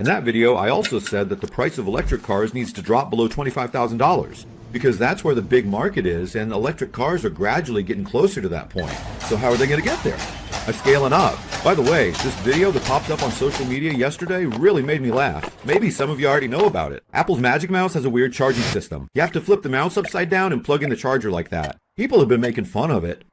In that video, I also said that the price of electric cars needs to drop below $25,000 because that's where the big market is, and electric cars are gradually getting closer to that point. So how are they going to get there? By scaling up. By the way, this video that popped up on social media yesterday really made me laugh. Maybe some of you already know about it. Apple's Magic Mouse has a weird charging system. You have to flip the mouse upside down and plug in the charger like that. People have been making fun of it,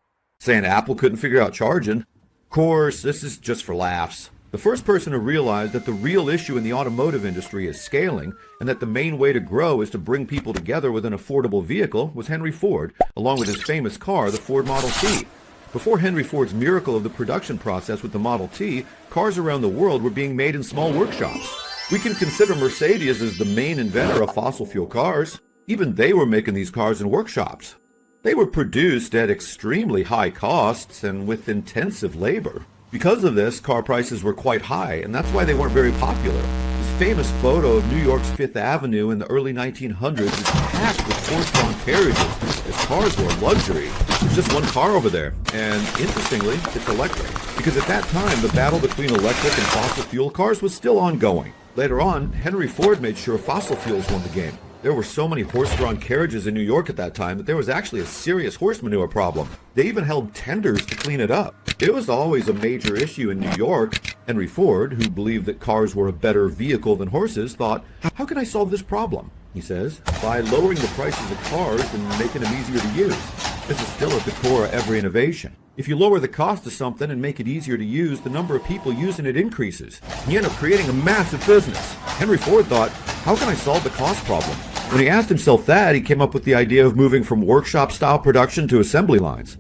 saying Apple couldn't figure out charging. Of course, this is just for laughs. The first person to realize that the real issue in the automotive industry is scaling, and that the main way to grow is to bring people together with an affordable vehicle, was Henry Ford, along with his famous car, the Ford Model T. Before Henry Ford's miracle of the production process with the Model T, cars around the world were being made in small workshops. We can consider Mercedes as the main inventor of fossil fuel cars. Even they were making these cars in workshops. They were produced at extremely high costs and with intensive labor. Because of this, car prices were quite high, and that's why they weren't very popular. This famous photo of New York's Fifth Avenue in the early 1900s is packed with horse-drawn carriages, as cars were a luxury. There's just one car over there, and interestingly, it's electric. Because at that time, the battle between electric and fossil fuel cars was still ongoing. Later on, Henry Ford made sure fossil fuels won the game. There were so many horse-drawn carriages in New York at that time that there was actually a serious horse manure problem. They even held tenders to clean it up. It was always a major issue in New York. Henry Ford, who believed that cars were a better vehicle than horses, thought, how can I solve this problem? He says, by lowering the prices of cars and making them easier to use. This is still at the core of every innovation. If you lower the cost of something and make it easier to use, the number of people using it increases. You end up creating a massive business. Henry Ford thought, how can I solve the cost problem? When he asked himself that, he came up with the idea of moving from workshop-style production to assembly lines.